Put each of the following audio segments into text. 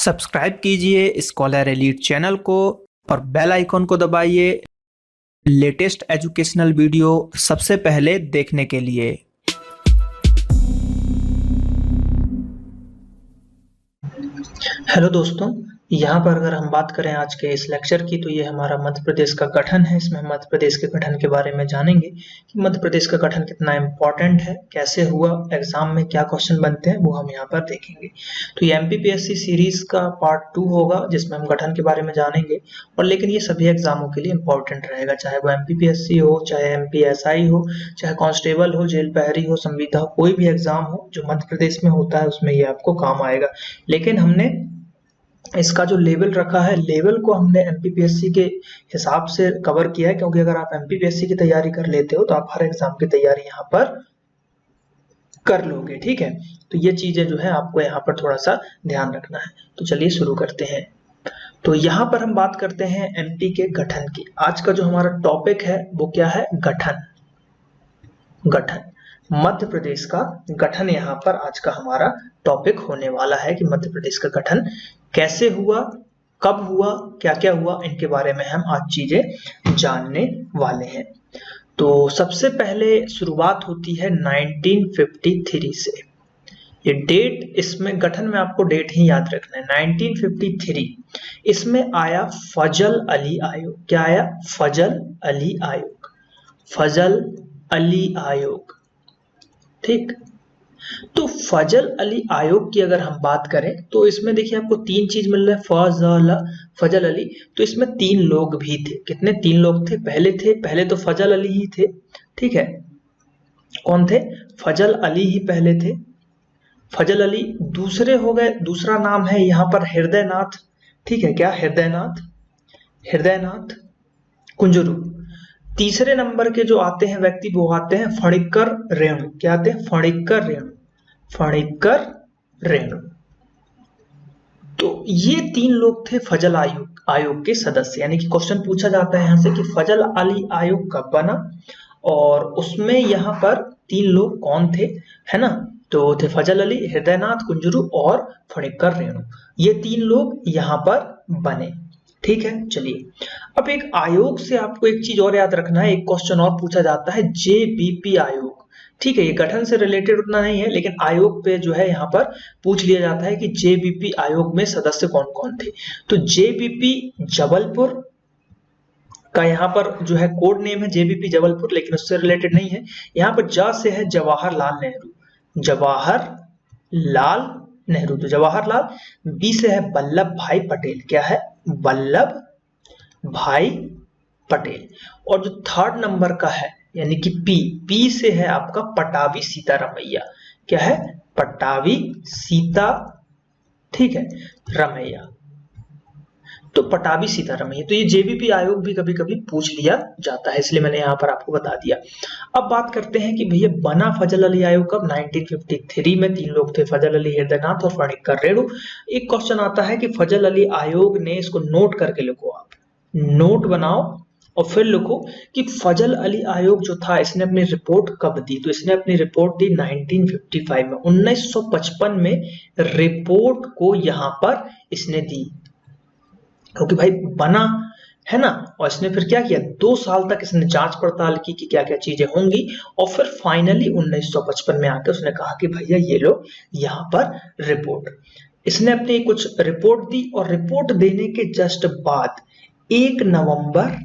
Subscribe कीजिए scholar elite channel को और बेल आइकॉन को दबाइए लेटेस्ट एजुकेशनल वीडियो सबसे पहले देखने के लिए। हेलो दोस्तों, यहाँ पर अगर हम बात करें आज के इस लेक्चर की तो ये हमारा मध्य प्रदेश का गठन है। इसमें हम मध्य प्रदेश के गठन के बारे में जानेंगे कि मध्य प्रदेश का गठन कितना इम्पोर्टेंट है, कैसे हुआ, एग्जाम में क्या क्वेश्चन बनते हैं वो हम यहाँ पर देखेंगे। तो ये एमपीपीएससी सीरीज का पार्ट 2 होगा जिसमें हम गठन के बारे में जानेंगे। और लेकिन ये सभी एग्जामों के लिए इम्पोर्टेंट रहेगा, चाहे वो एमपीपीएससी हो, चाहे एमपीएसआई हो, चाहे कांस्टेबल हो, जेल प्रहरी हो, संविदा हो, कोई भी एग्जाम हो जो मध्य प्रदेश में होता है उसमें ये आपको काम आएगा। लेकिन हमने इसका जो लेवल रखा है, लेवल को हमने एमपीपीएससी के हिसाब से कवर किया है, क्योंकि अगर आप एमपीपीएससी की तैयारी कर लेते हो तो आप हर एग्जाम की तैयारी यहाँ पर कर लोगे। ठीक है, तो ये चीजें जो है आपको यहाँ पर थोड़ा सा ध्यान रखना है। तो चलिए शुरू करते हैं। तो यहाँ पर हम बात करते हैं एमपी के गठन की। आज का जो हमारा टॉपिक है वो क्या है? गठन। मध्य प्रदेश का गठन यहाँ पर आज का हमारा टॉपिक होने वाला है कि मध्य प्रदेश का गठन कैसे हुआ, कब हुआ, क्या क्या हुआ, इनके बारे में हम आज चीजें जानने वाले हैं। तो सबसे पहले शुरुआत होती है 1953 से। ये डेट, इसमें गठन में आपको डेट ही याद रखना है, 1953। इसमें आया फजल अली आयोग। क्या आया? फजल अली आयोग। फजल अली आयोग। ठीक, तो फजल अली आयोग की अगर हम बात करें तो इसमें देखिए आपको तीन चीज मिल रहा है, फजल अली। तो इसमें तीन लोग भी थे। कितने? तीन लोग थे। पहले तो फजल अली ही थे। ठीक है, कौन थे? फजल अली ही पहले थे। फजल अली दूसरे हो गए, दूसरा नाम है यहाँ पर हृदयनाथ। ठीक है, क्या? हृदयनाथ कुंजरू। तीसरे नंबर के जो आते हैं व्यक्ति वो आते हैं फणिक्कर रेणु। क्या आते हैं? फणिक्कर रेणु। तो ये तीन लोग थे फजल आयोग के सदस्य। यानी कि क्वेश्चन पूछा जाता है यहाँ से कि फजल अली आयोग कब बना, और उसमें यहाँ पर तीन लोग कौन थे, है ना? तो थे फजल अली, हृदयनाथ कुंजरू और फणिक्कर रेणु। ये तीन लोग यहाँ पर बने। ठीक है, चलिए अब एक आयोग से आपको एक चीज और याद रखना है। एक क्वेश्चन और पूछा जाता है जेबीपी आयोग। ठीक है, ये गठन से रिलेटेड उतना नहीं है, लेकिन आयोग पे जो है यहाँ पर पूछ लिया जाता है कि जेबीपी आयोग में सदस्य कौन कौन थे। तो जेबीपी जबलपुर का यहाँ पर जो है कोड नेम है जेबीपी जबलपुर, लेकिन उससे रिलेटेड नहीं है। यहाँ पर ज से है जवाहरलाल नेहरू। तो जवाहरलाल। बी से है वल्लभ भाई पटेल। क्या है? वल्लभ भाई पटेल। और जो थर्ड नंबर का है यानी कि पी से है आपका पटाभी सीतारमैया। क्या है? पटाभी सीता, ठीक है, रमैया। तो पटाभी सीतारमैया। तो ये जेबीपी आयोग भी कभी कभी पूछ लिया जाता है, इसलिए मैंने यहाँ पर आपको बता दिया। अब बात करते हैं कि भैया बना फजल अली आयोग कब? 1953 में। तीन लोग थे, फजल अली, हृदयनाथ और फणिक्कर रेणु। एक क्वेश्चन आता है कि फजल अली आयोग ने, इसको नोट करके लिखो, आप नोट बनाओ और फिर लिखो कि फजल अली आयोग जो था इसने अपनी रिपोर्ट कब दी। तो इसने अपनी रिपोर्ट दी 1955 में। 1955 में रिपोर्ट को यहाँ पर इसने दी, क्योंकि भाई बना है ना। और इसने फिर क्या किया? 2 साल तक इसने जांच पड़ताल की कि क्या क्या चीजें होंगी, और फिर फाइनली 1955 में आके उसने कहा कि भैया ये लो यहाँ पर रिपोर्ट। इसने अपनी कुछ रिपोर्ट दी, और रिपोर्ट देने के जस्ट बाद 1 नवंबर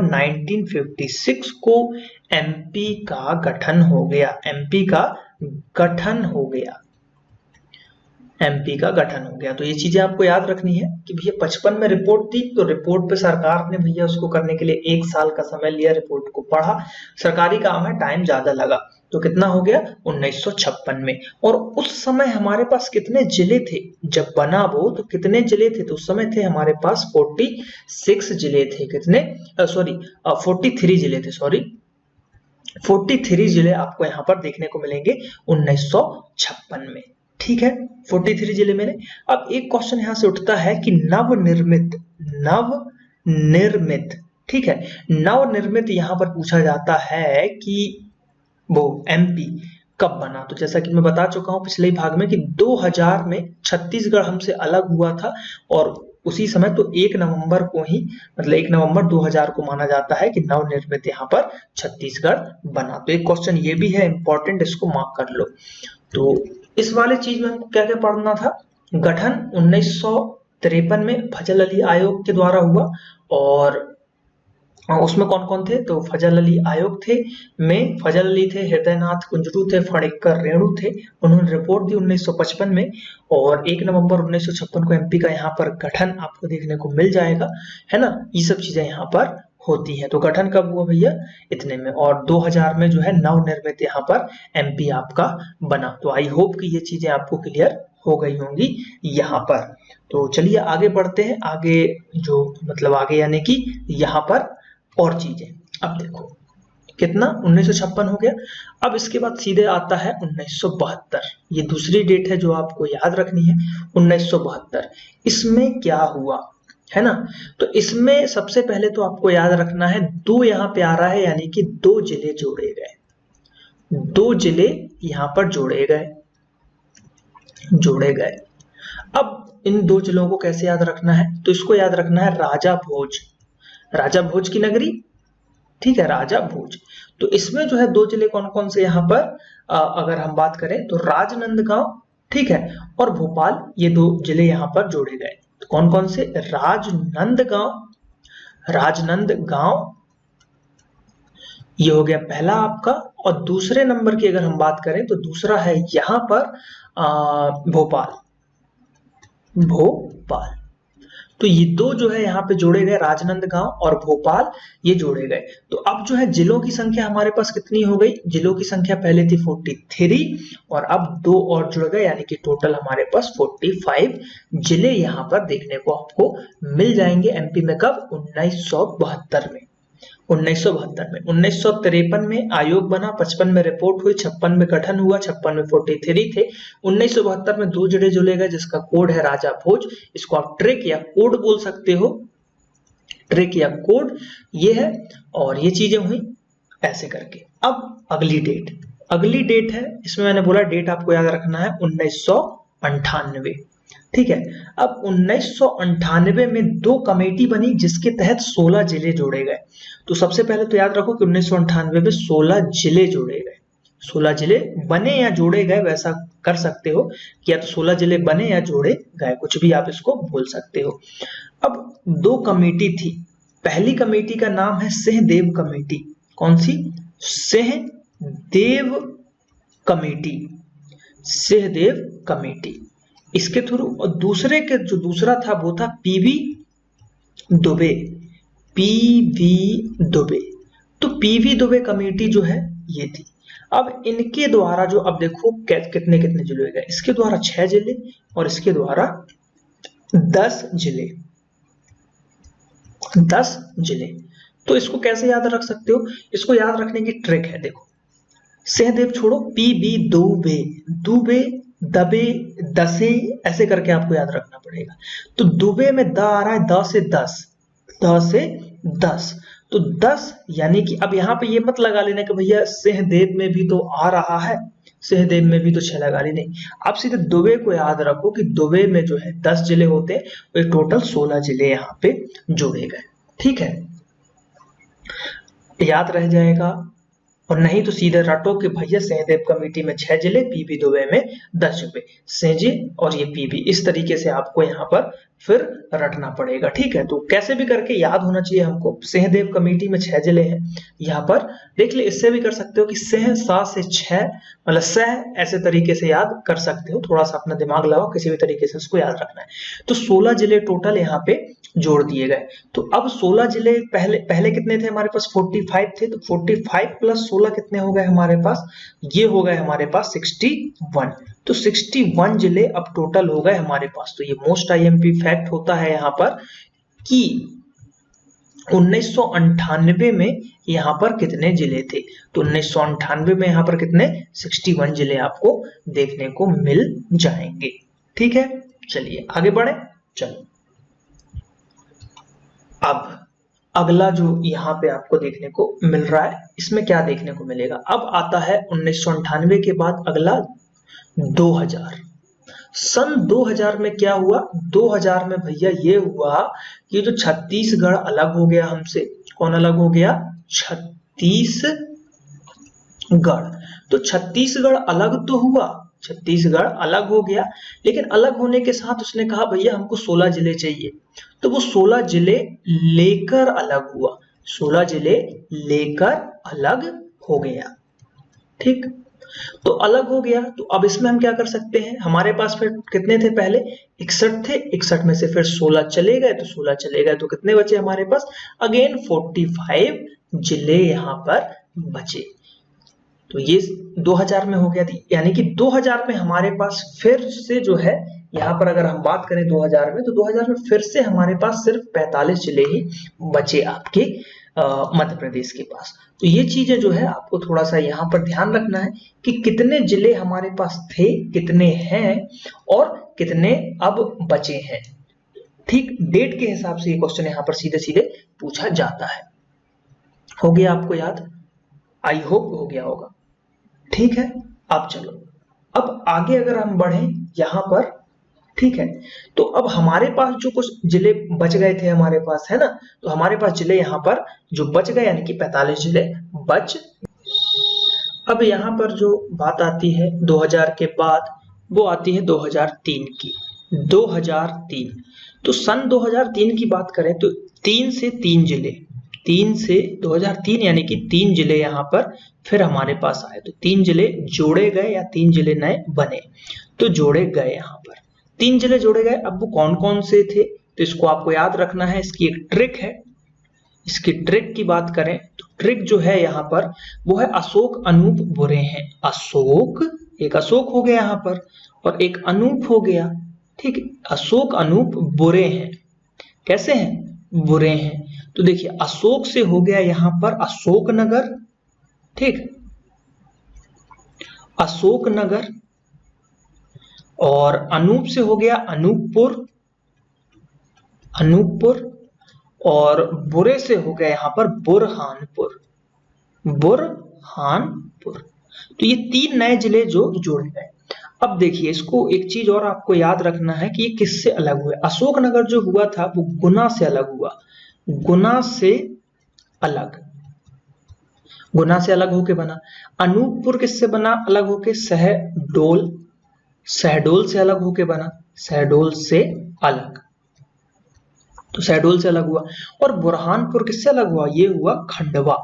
1956 को एमपी का गठन हो गया। एमपी का गठन हो गया। तो ये चीजें आपको याद रखनी है कि भैया 55 में रिपोर्ट दी, तो रिपोर्ट पे सरकार ने भैया उसको करने के लिए 1 साल का समय लिया, रिपोर्ट को पढ़ा। सरकारी काम है, टाइम ज्यादा लगा, तो कितना हो गया? 1956 में। और उस समय हमारे पास कितने जिले थे जब बना वो? तो कितने जिले थे? तो उस समय थे हमारे पास 46 जिले थे। कितने? 43 जिले थे। 43 जिले आपको यहाँ पर देखने को मिलेंगे 1956 में। ठीक है, 43 जिले में। अब एक क्वेश्चन यहां से उठता है कि नवनिर्मित, ठीक है, नवनिर्मित यहां पर पूछा जाता है कि वो एमपी कब बना? तो जैसा कि मैं बता चुका हूं पिछले ही भाग में कि 2000 में छत्तीसगढ़ हमसे अलग हुआ था और उसी समय तो 1 नवंबर को ही, मतलब 1 नवंबर 2000 को माना जाता है कि नवनिर्मित यहाँ पर छत्तीसगढ़ बना। तो एक क्वेश्चन ये भी है इंपॉर्टेंट, इसको मार्क कर लो। तो इस वाले चीज में हमको क्या क्या पढ़ना था? गठन 1953 में फजल अली आयोग के द्वारा हुआ और उसमें कौन कौन थे? तो फजल अली आयोग थे, में फजल अली थे, हृदयनाथ कुंजरू थे, फणिक्कर रेणु थे। उन्होंने रिपोर्ट दी 1955 में और 1 नवंबर 1956 को एमपी का यहाँ पर गठन आपको देखने को मिल जाएगा, है ना। ये सब चीजें यहाँ पर होती है। तो गठन कब हुआ भैया? इतने में। और 2000 में जो है नवनिर्मित यहाँ पर एमपी आपका बना। तो आई होप कि ये चीजें आपको क्लियर हो गई होंगी यहाँ पर। तो चलिए आगे बढ़ते हैं। आगे जो मतलब आगे यानी कि यहाँ पर और चीजें। अब देखो कितना 1956 हो गया। अब इसके बाद सीधे आता है 1972। ये दूसरी डेट है जो आपको याद रखनी है, 1972। इसमें क्या हुआ, है ना। तो इसमें सबसे पहले तो आपको याद रखना है, दो यहाँ पे आ रहा है, यानी कि 2 जिले जोड़े गए। 2 जिले यहाँ पर जोड़े गए। अब इन 2 जिलों को कैसे याद रखना है? तो इसको याद रखना है राजा भोज की नगरी, ठीक है, राजा भोज। तो इसमें जो है 2 जिले कौन कौन से यहाँ पर अगर हम बात करें तो राजनांदगांव, ठीक है, और भोपाल, ये 2 जिले यहाँ पर जोड़े गए। तो कौन कौन से? राजनांदगांव ये हो गया पहला आपका। और दूसरे नंबर की अगर हम बात करें तो दूसरा है यहाँ पर भोपाल। तो ये 2 जो है यहाँ पे जोड़े गए, राजनांदगांव और भोपाल, ये जोड़े गए। तो अब जो है जिलों की संख्या हमारे पास कितनी हो गई? जिलों की संख्या पहले थी 43 और अब 2 और जुड़ गए, यानी कि टोटल हमारे पास 45 जिले यहाँ पर देखने को आपको मिल जाएंगे एमपी में। कब? 1972 में। 1953 में आयोग बना, 55 में रिपोर्ट हुई, 56 में गठन हुआ, 56 में 43 थे। 1972 में 2 जिले जुड़े गए जिसका कोड है राजा भोज। इसको आप ट्रिक या कोड बोल सकते हो, ट्रिक या कोड ये है। और ये चीजें हुई ऐसे करके। अब अगली डेट है, इसमें मैंने बोला डेट आपको याद रखना है 1998, ठीक है। अब 1998 में 2 कमेटी बनी जिसके तहत 16 जिले जोड़े गए। तो सबसे पहले तो याद रखो कि 1998 में 16 जिले जोड़े गए। 16 जिले बने या जोड़े गए, वैसा कर सकते हो कि या तो 16 जिले बने या जोड़े गए, कुछ भी आप इसको बोल सकते हो। अब 2 कमेटी थी। पहली कमेटी का नाम है सिंहदेव कमेटी। कौन सी? सिंहदेव कमेटी, इसके थ्रू। और दूसरे के जो दूसरा था वो था पीवी दुबे। तो पीवी दुबे कमेटी जो है ये थी। अब इनके द्वारा जो, अब देखो कितने जिले गए, इसके द्वारा 6 जिले और इसके द्वारा 10 जिले। तो इसको कैसे याद रख सकते हो? इसको याद रखने की ट्रिक है, देखो सहदेव छोड़ो, पीबी दुबे दबे दसे, ऐसे करके आपको याद रखना पड़ेगा। तो दुबे में द आ रहा है, द से 10, तो 10 यानी कि अब यहाँ पे ये मत लगा लेना कि भैया सहदेव में भी तो आ रहा है, सहदेव में भी तो 6 लगा लेने। आप सीधे दुबे को याद रखो कि दुबे में जो है 10 जिले होते हैं, और टोटल 16 जिले यहाँ पे जोड़े गए, ठीक है, याद रह जाएगा। और नहीं तो सीधे रटो कि भैया सहदेव कमेटी में 6 जिले, पीबी दुबे में 10 जिले, सहजे और ये पीबी, इस तरीके से आपको यहाँ पर फिर रटना पड़ेगा, ठीक है। तो कैसे भी करके याद होना चाहिए हमको। सहदेव कमेटी में 6 जिले हैं, यहाँ पर देख ले। इससे भी कर सकते हो कि सह सा से 6, मतलब सह, ऐसे तरीके से याद कर सकते हो। थोड़ा सा अपना दिमाग लगाओ, किसी भी तरीके से उसको याद रखना है। तो 16 जिले टोटल यहाँ पे जोड़ दिए गए। तो अब 16 जिले पहले कितने थे हमारे पास? 45 थे। तो 45 प्लस 16 कितने हो गए हमारे पास? ये हो गए हमारे पास 61। तो 61 जिले अब टोटल हो गए हमारे पास। तो ये मोस्ट आईएमपी फैक्ट होता है यहाँ पर कि 1998 में यहाँ पर कितने जिले थे? तो 1998 में यहाँ पर कितने? 61 जिले आपको देखने को मिल जाएंगे, ठीक है। चलिए आगे बढ़े। चलो अब अगला जो यहाँ पे आपको देखने को मिल रहा है, इसमें क्या देखने को मिलेगा? अब आता है 1998 के बाद अगला 2000। सन 2000 में क्या हुआ? 2000 में भैया ये हुआ कि जो छत्तीसगढ़ अलग हो गया हमसे। कौन अलग हो गया? छत्तीसगढ़। तो छत्तीसगढ़ अलग तो हुआ, छत्तीसगढ़ अलग हो गया, लेकिन अलग होने के साथ उसने कहा भैया हमको 16 जिले चाहिए। तो वो 16 जिले लेकर अलग हुआ, 16 जिले लेकर अलग हो गया। ठीक, तो अलग हो गया। तो अब इसमें हम क्या कर सकते हैं? हमारे पास फिर कितने थे? पहले 61 थे, 61 में से फिर 16 चले गए, तो 16 चले गए तो कितने बचे हमारे पास? अगेन 45 जिले यहाँ पर बचे। तो ये 2000 में हो गया थी, यानी कि 2000 में हमारे पास फिर से जो है, यहाँ पर अगर हम बात करें 2000 में, तो 2000 में फिर से हमारे पास सिर्फ 45 जिले ही बचे आपके मध्य प्रदेश के पास। तो ये चीजें जो है आपको थोड़ा सा यहाँ पर ध्यान रखना है कि कितने जिले हमारे पास थे, कितने हैं और कितने अब बचे हैं। ठीक, डेट के हिसाब से ये क्वेश्चन यहाँ पर सीधे सीधे पूछा जाता है। हो गया आपको याद? आई होप हो गया होगा। ठीक है, अब चलो, अब आगे अगर हम बढ़े यहाँ पर, ठीक है, तो अब हमारे पास जो कुछ जिले बच गए थे हमारे पास, है ना, तो हमारे पास जिले यहाँ पर जो बच गए, यानी कि 45 जिले बच। अब यहाँ पर जो बात आती है 2000 के बाद, वो आती है 2003 की। 2003, तो सन 2003 की बात करें तो 3 से 3 जिले, 3 से 2003 यानी कि 3 जिले यहाँ पर फिर हमारे पास आए। तो 3 जिले जोड़े गए या 3 जिले नए बने, तो जोड़े गए यहाँ पर 3 जिले जोड़े गए। अब वो कौन कौन से थे, तो इसको आपको याद रखना है, इसकी एक ट्रिक है। इसकी ट्रिक की बात करें तो ट्रिक जो है यहाँ पर वो है अशोक, अनूप, बुरे हैं। अशोक, एक अशोक हो गया यहाँ पर और एक अनूप हो गया। ठीक, अशोक, अनूप, बुरे हैं। कैसे हैं? बुरे हैं। तो देखिए अशोक से हो गया यहाँ पर अशोकनगर, ठीक, अशोकनगर, और अनूप से हो गया अनूपपुर, अनूपपुर, और बुरे से हो गया यहाँ पर बुरहानपुर, बुरहानपुर। तो ये 3 नए जिले जो जोड़े गए। अब देखिए इसको एक चीज और आपको याद रखना है कि ये किससे अलग हुए। अशोकनगर जो हुआ था वो गुना से अलग हुआ, गुना से अलग, गुना से अलग होके बना। अनूपपुर किससे बना? अलग होके शहडोल, शहडोल से अलग होके बना, शहडोल से अलग, तो शहडोल से अलग हुआ। और बुरहानपुर किससे अलग हुआ? ये हुआ खंडवा,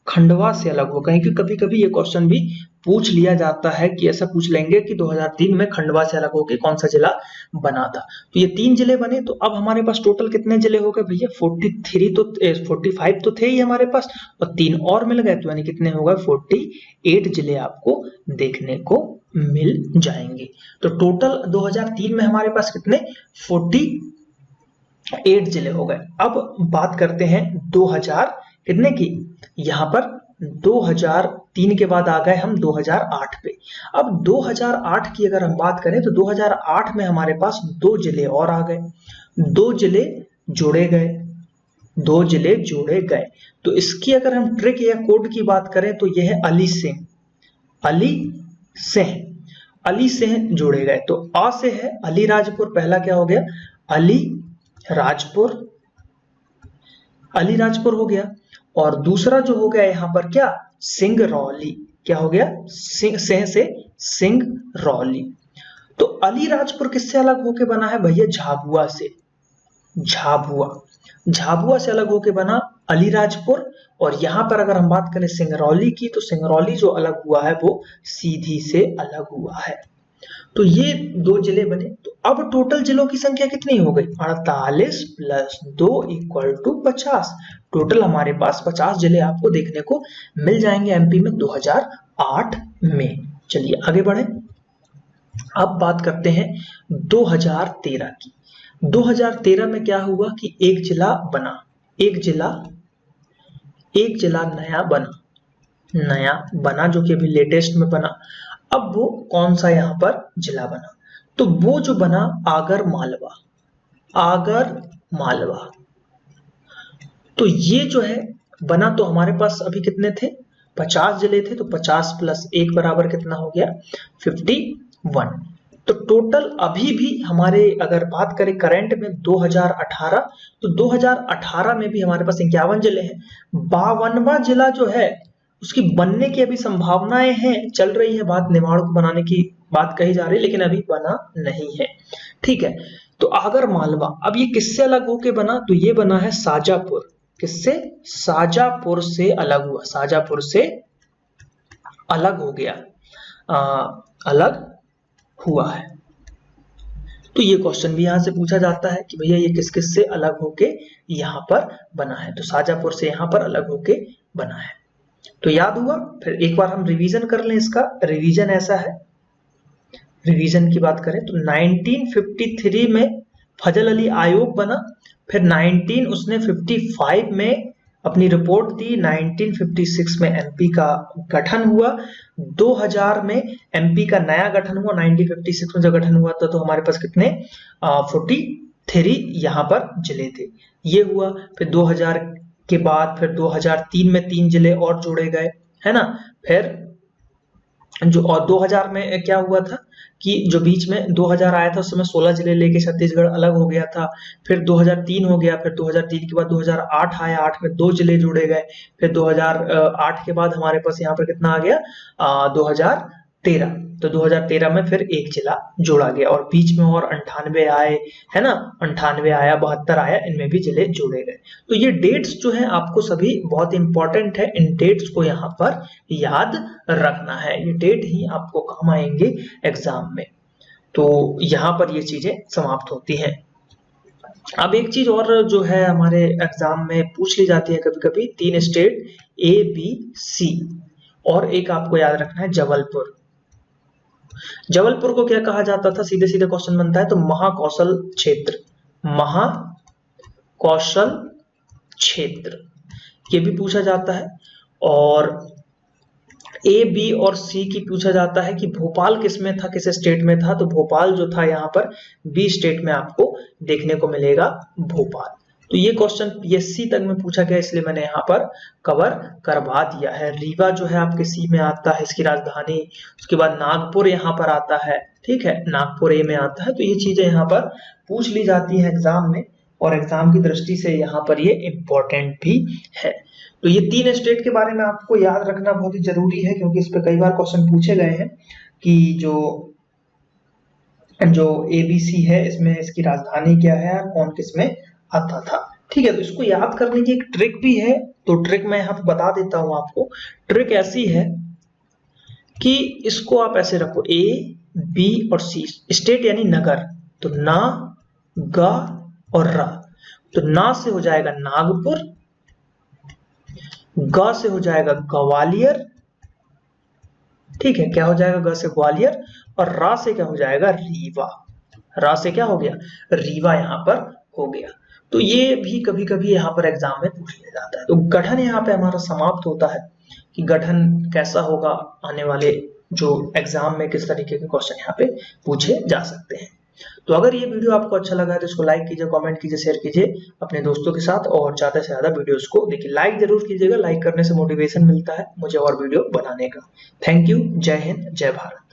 खंडवा से अलग हुआ। कहीं कि कभी कभी ये क्वेश्चन भी पूछ लिया जाता है कि ऐसा पूछ लेंगे कि 2003 में खंडवा से अलग होकर कौन सा जिला बना था। तो ये 3 जिले बने। तो अब हमारे पास टोटल कितने जिले हो गए भैया? 43 तो 45 तो थे ही हमारे पास और 3 और मिल गए, तो यानी कितने हो गए? 48 जिले आपको देखने को मिल जाएंगे। तो टोटल 2003 में हमारे पास कितने? 48 जिले हो गए। अब बात करते हैं 2000 कितने की? यहाँ पर 2003 के बाद आ गए हम 2008 पे। अब 2008 की अगर हम बात करें तो 2008 में हमारे पास 2 जिले और आ गए, 2 जिले जोड़े गए, 2 जिले जोड़े गए। तो इसकी अगर हम ट्रिक या कोड की बात करें तो यह है अली सिंह, अली सिंह, अली सिंह जोड़े गए। तो आ से है अलीराजपुर, पहला क्या हो गया? अली राजपुर, अलीराजपुर हो गया। और दूसरा जो हो गया यहाँ पर क्या? सिंगरौली, क्या हो गया? सिंह से सिंगरौली। तो अलीराजपुर किससे अलग होके बना है भैया? झाबुआ से, झाबुआ, झाबुआ से अलग होके बना अलीराजपुर। और यहाँ पर अगर हम बात करें सिंगरौली की, तो सिंगरौली जो अलग हुआ है वो सीधी से अलग हुआ है। तो ये 2 जिले बने। तो अब टोटल जिलों की संख्या कितनी हो गई? 48 प्लस 2 इक्वल टू 50। टोटल हमारे पास 50 जिले आपको देखने को मिल जाएंगे एमपी में 2008 में। चलिए आगे बढ़े। अब बात करते हैं 2013 की। 2013 में क्या हुआ कि एक जिला बना, एक जिला नया बना, नया बना जो कि अभी लेटेस्ट में बना। अब वो कौन सा यहाँ पर जिला बना? तो वो जो बना आगर मालवा, आगर मालवा। तो ये जो है बना, तो हमारे पास अभी कितने थे, 50 जिले थे, तो 50 प्लस 1 बराबर कितना हो गया, 51। तो टोटल अभी भी हमारे अगर बात करें करंट में 2018, तो 2018 में भी हमारे पास 51 जिले हैं। 52वां जिला जो है उसकी बनने की अभी संभावनाएं हैं, चल रही है बात, निमाड़ को बनाने की बात कही जा रही है, लेकिन अभी बना नहीं है। ठीक है, तो आगर मालवा, अब ये किससे अलग होके बना, तो ये बना है शाजापुर। किससे, शाजापुर से अलग हुआ, शाजापुर से अलग हो गया, अलग हुआ है। तो ये क्वेश्चन भी यहां से पूछा जाता है कि भैया ये किस किस से अलग होके यहाँ पर बना है, तो शाजापुर से यहाँ पर अलग होके बना है। तो याद हुआ, फिर एक बार हम रिवीजन कर लें इसका। रिवीजन ऐसा है, रिवीजन की बात करें तो 1953 में फजल अली आयोग बना, फिर 1955 में अपनी रिपोर्ट दी, 1956 में एमपी का गठन हुआ, 2000 में एमपी का नया गठन हुआ। 1956 में जब गठन हुआ था तो हमारे पास कितने 43 यहाँ पर जिले थे, ये हुआ। फिर 2000 के बाद फिर 2003 में 3 जिले और जोड़े गए, है ना। फिर जो और 2000 में क्या हुआ था कि जो बीच में 2000 आया था उस समय 16 जिले लेके छत्तीसगढ़ अलग हो गया था। फिर 2003 हो गया, फिर 2003 के बाद 2008 आया, 8 में 2 जिले जोड़े गए। फिर 2008 के बाद हमारे पास यहाँ पर कितना आ गया 2013, तो 2013 में फिर 1 जिला जोड़ा गया, और बीच में और 98 आए, है ना, 98 आया, 72 आया, इनमें भी जिले जोड़े गए। तो ये डेट्स जो है आपको सभी बहुत इंपॉर्टेंट है, इन डेट्स को यहाँ पर याद रखना है, ये डेट ही आपको काम आएंगे एग्जाम में। तो यहाँ पर ये चीजें समाप्त होती हैं। अब एक चीज और जो है हमारे एग्जाम में पूछ ली जाती है कभी कभी, 3 स्टेट ABC, और एक आपको याद रखना है जबलपुर। जबलपुर को क्या कहा जाता था, सीधे सीधे क्वेश्चन बनता है, तो महाकौशल क्षेत्र, महाकौशल क्षेत्र, ये भी पूछा जाता है। और A, B और C की पूछा जाता है कि भोपाल किस में था, किस स्टेट में था, तो भोपाल जो था यहाँ पर B स्टेट में आपको देखने को मिलेगा, भोपाल। तो ये क्वेश्चन PSC तक में पूछा गया, इसलिए मैंने यहाँ पर कवर करवा दिया है। रीवा जो है आपके C में आता है, इसकी राजधानी। उसके बाद नागपुर यहाँ पर आता है, ठीक है, नागपुर A में आता है। तो ये चीजें यहाँ पर पूछ ली जाती है एग्जाम में, और एग्जाम की दृष्टि से यहाँ पर ये इम्पोर्टेंट भी है। तो ये 3 स्टेट के बारे में आपको याद रखना बहुत ही जरूरी है, क्योंकि इस पे कई बार क्वेश्चन पूछे गए हैं कि जो ABC है इसमें इसकी राजधानी क्या है और कौन किस में आता था। ठीक है, तो इसको याद करने की एक ट्रिक भी है, तो ट्रिक मैं यहाँ पे बता देता हूँ आपको। ट्रिक ऐसी है कि इसको आप ऐसे रखो, A, B और C, स्टेट यानी नगर, तो ना, गा और रा। तो ना से हो जाएगा नागपुर, ग से हो जाएगा ग्वालियर, ठीक है, क्या हो जाएगा, ग से ग्वालियर, और रा से क्या हो जाएगा, रीवा। रा से क्या हो गया, रीवा यहाँ पर हो गया। तो ये भी कभी कभी यहाँ पर एग्जाम में पूछ लिया जाता है। तो गठन यहाँ पे हमारा समाप्त होता है कि गठन कैसा होगा, आने वाले जो एग्जाम में किस तरीके के क्वेश्चन यहाँ पे पूछे जा सकते हैं। तो अगर ये वीडियो आपको अच्छा लगा है तो इसको लाइक कीजिए, कमेंट कीजिए, शेयर कीजिए अपने दोस्तों के साथ, और ज्यादा से ज्यादा वीडियोस को देखिए। लाइक जरूर कीजिएगा, लाइक करने से मोटिवेशन मिलता है मुझे और वीडियो बनाने का। थैंक यू, जय हिंद, जय भारत।